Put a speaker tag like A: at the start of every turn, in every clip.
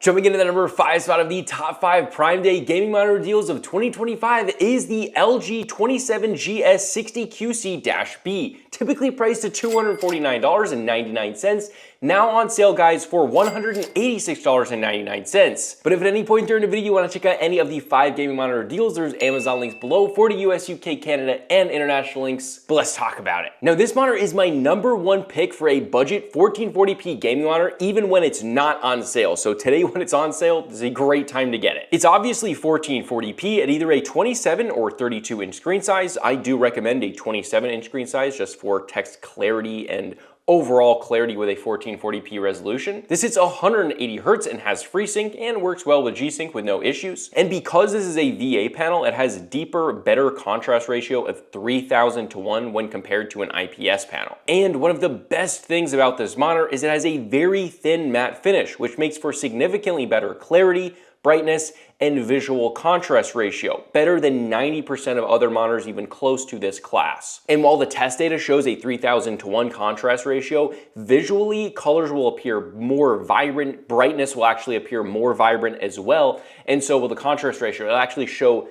A: Jumping into the number 5 spot of the top 5 Prime Day gaming monitor deals of 2025 is the LG 27GS60QC-B, typically priced at $249.99. Now on sale, guys, for $186.99. But if at any point during the video you want to check out any of the 5 gaming monitor deals, there's Amazon links below for the US, UK, Canada, and international links. But let's talk about it. Now, this monitor is my #1 pick for a budget 1440p gaming monitor, even when it's not on sale. So today, when it's on sale, is a great time to get it. It's obviously 1440p at either a 27 or 32-inch screen size. I do recommend a 27-inch screen size just for text clarity and overall clarity with a 1440p resolution. This hits 180 Hz and has FreeSync and works well with G-Sync with no issues. And because this is a VA panel, it has a deeper, better contrast ratio of 3000 to 1 when compared to an IPS panel. And one of the best things about this monitor is it has a very thin matte finish, which makes for significantly better clarity, brightness, and visual contrast ratio, better than 90% of other monitors even close to this class. And while the test data shows a 3000 to 1 contrast ratio, visually colors will appear more vibrant, brightness will actually appear more vibrant as well, and so with the contrast ratio,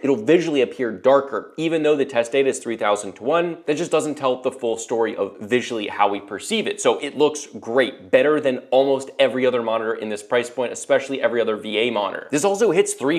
A: it'll visually appear darker. Even though the test data is 3000 to 1, that just doesn't tell the full story of visually how we perceive it. So it looks great, better than almost every other monitor in this price point, especially every other VA monitor. This also hits 320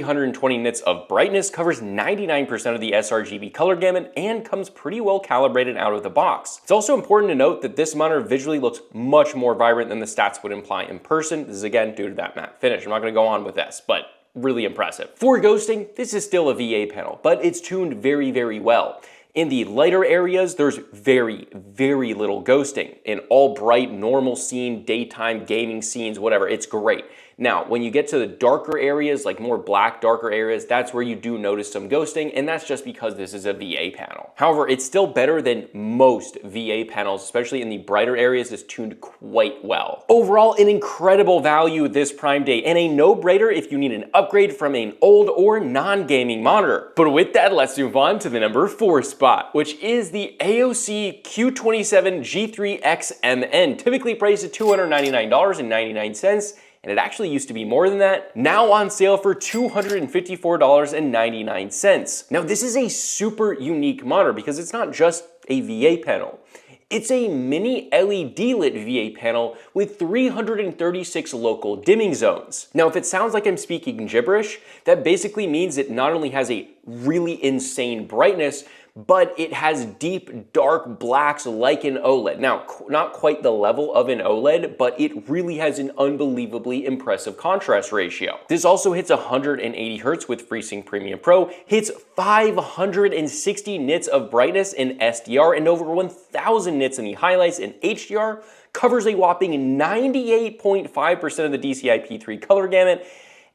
A: nits of brightness, covers 99% of the sRGB color gamut, and comes pretty well calibrated out of the box. It's also important to note that this monitor visually looks much more vibrant than the stats would imply in person. This is again due to that matte finish. I'm not going to go on with this, but really impressive. For ghosting, this is still a VA panel, but it's tuned very, very well. In the lighter areas, there's very, very little ghosting. In all bright, normal scene, daytime gaming scenes, whatever, it's great. Now, when you get to the darker areas, like more black, darker areas, that's where you do notice some ghosting, and that's just because this is a VA panel. However, it's still better than most VA panels, especially in the brighter areas. It's tuned quite well. Overall, an incredible value this Prime Day, and a no-brainer if you need an upgrade from an old or non-gaming monitor. But with that, let's move on to the number 4 spot, which is the AOC Q27G3XMN, typically priced at $299.99. And it actually used to be more than that, now on sale for $254.99. Now, this is a super unique monitor because it's not just a VA panel. It's a mini LED lit VA panel with 336 local dimming zones. Now, if it sounds like I'm speaking gibberish, that basically means it not only has a really insane brightness, but it has deep, dark blacks like an OLED. Now, not quite the level of an OLED, but it really has an unbelievably impressive contrast ratio. This also hits 180 Hz with FreeSync Premium Pro, hits 560 nits of brightness in SDR, and over 1000 nits in the highlights in HDR, covers a whopping 98.5% of the DCI-P3 color gamut,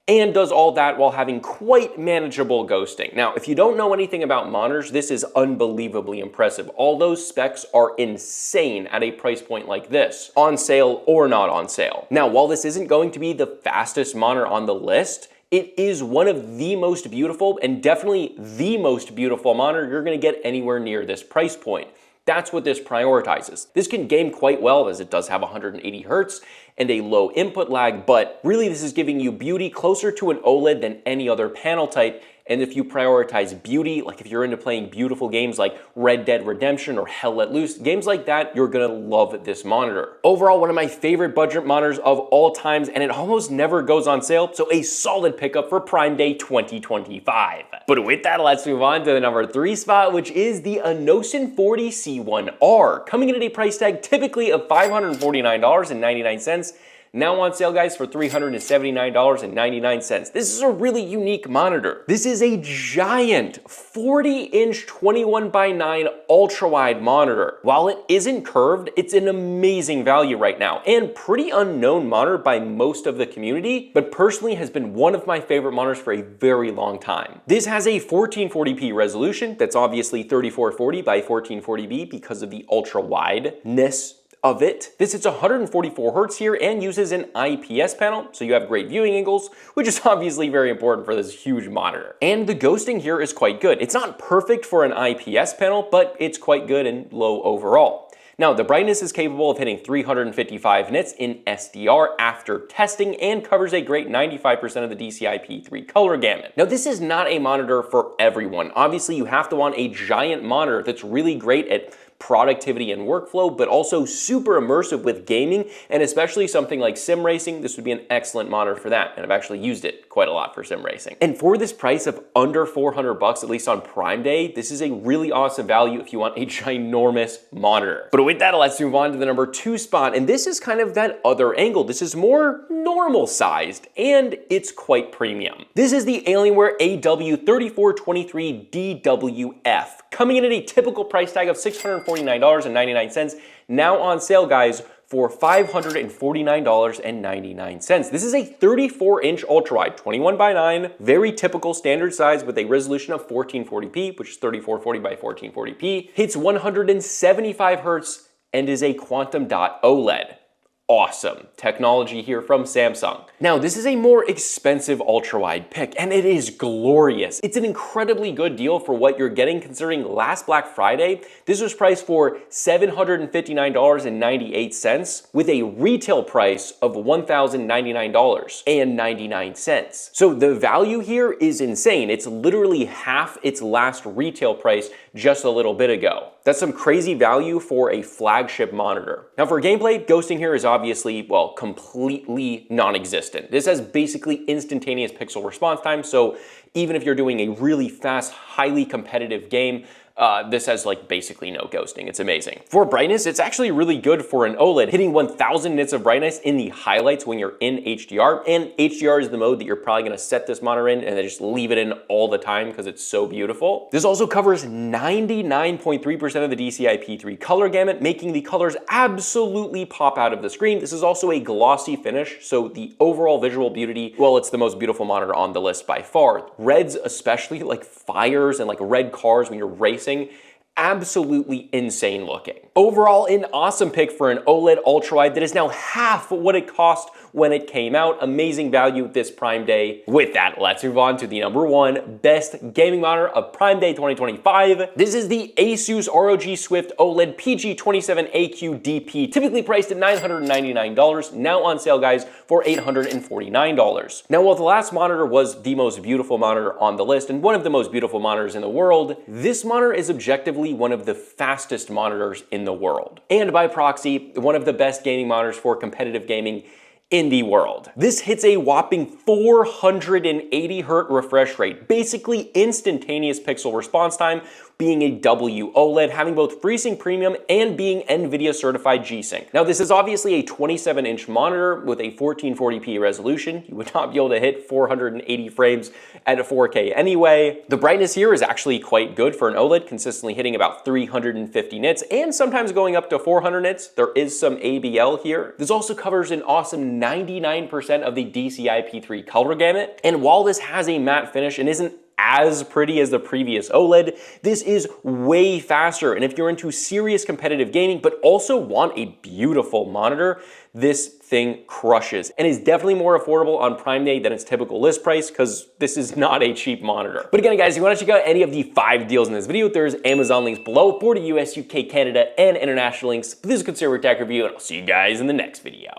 A: and does all that while having quite manageable ghosting. Now, if you don't know anything about monitors, this is unbelievably impressive. All those specs are insane at a price point like this, on sale or not on sale. Now, while this isn't going to be the fastest monitor on the list, it is one of the most beautiful, and definitely the most beautiful monitor you're gonna get anywhere near this price point. That's what this prioritizes. This can game quite well as it does have 180 Hz and a low input lag, but really this is giving you beauty closer to an OLED than any other panel type. And if you prioritize beauty, like if you're into playing beautiful games like Red Dead Redemption or Hell Let Loose, games like that, you're gonna love this monitor. Overall, one of my favorite budget monitors of all times, and it almost never goes on sale, so a solid pickup for Prime Day 2025. But with that, let's move on to the number 3 spot, which is the INNOCN 40C1R, coming in at a price tag typically of $549.99. Now on sale, guys, for $379.99. This is a really unique monitor. This is a giant 40-inch 21:9 ultra-wide monitor. While it isn't curved, it's an amazing value right now, and pretty unknown monitor by most of the community, but personally has been one of my favorite monitors for a very long time. This has a 1440p resolution that's obviously 3440 by 1440p because of the ultra-wideness of it. This hits 144 Hz here and uses an IPS panel, so you have great viewing angles, which is obviously very important for this huge monitor. And the ghosting here is quite good. It's not perfect for an IPS panel, but it's quite good and low overall. Now, the brightness is capable of hitting 355 nits in SDR after testing and covers a great 95% of the DCI-P3 color gamut. Now, this is not a monitor for everyone. Obviously, you have to want a giant monitor that's really great at productivity and workflow, but also super immersive with gaming, and especially something like sim racing. This would be an excellent monitor for that, and I've actually used it quite a lot for sim racing. And for this price of under 400 bucks, at least on Prime Day, this is a really awesome value if you want a ginormous monitor. But with that, let's move on to the number 2 spot, and this is kind of that other angle. This is more normal sized, and it's quite premium. This is the Alienware AW3423DWF, coming in at a typical price tag of $649.99, now on sale, guys, for $549.99. This is a 34-inch ultrawide, 21:9, very typical standard size with a resolution of 1440p, which is 3440 by 1440p, hits 175 hertz, and is a quantum dot OLED. Awesome technology here from Samsung. Now, this is a more expensive ultra-wide pick, and it is glorious. It's an incredibly good deal for what you're getting, considering last Black Friday, this was priced for $759.98 with a retail price of $1,099.99. So the value here is insane. It's literally half its last retail price just a little bit ago. That's some crazy value for a flagship monitor. Now, for gameplay, ghosting here is obviously, well, completely non-existent. This has basically instantaneous pixel response time, so even if you're doing a really fast, highly competitive game, this has like basically no ghosting. It's amazing. For brightness, it's actually really good for an OLED, hitting 1000 nits of brightness in the highlights when you're in HDR, and HDR is the mode that you're probably gonna set this monitor in and then just leave it in all the time because it's so beautiful. This also covers 99.3% of the DCI-P3 color gamut, making the colors absolutely pop out of the screen. This is also a glossy finish, so the overall visual beauty, well, it's the most beautiful monitor on the list by far. Reds, especially like fires and like red cars when you're racing, absolutely insane looking. Overall, an awesome pick for an OLED ultrawide that is now half what it cost when it came out. Amazing value this Prime Day. With that, let's move on to the number 1 best gaming monitor of Prime Day 2025. This is the ASUS ROG Swift OLED PG27AQ DP, typically priced at $999, now on sale, guys, for $849. Now, while the last monitor was the most beautiful monitor on the list and one of the most beautiful monitors in the world, this monitor is objectively one of the fastest monitors in the world, and by proxy, one of the best gaming monitors for competitive gaming in the world. This hits a whopping 480 hertz refresh rate, basically instantaneous pixel response time, being a W OLED, having both FreeSync Premium and being NVIDIA certified G-Sync. Now, this is obviously a 27-inch monitor with a 1440p resolution. You would not be able to hit 480 frames at a 4K anyway. The brightness here is actually quite good for an OLED, consistently hitting about 350 nits and sometimes going up to 400 nits. There is some ABL here. This also covers an awesome 99% of the DCI-P3 color gamut. And while this has a matte finish and isn't as pretty as the previous OLED, this is way faster. And if you're into serious competitive gaming, but also want a beautiful monitor, this thing crushes and is definitely more affordable on Prime Day than its typical list price, because this is not a cheap monitor. But again, guys, if you want to check out any of the 5 deals in this video, there's Amazon links below for the US, UK, Canada, and international links. This is Consumer Tech Review, and I'll see you guys in the next video.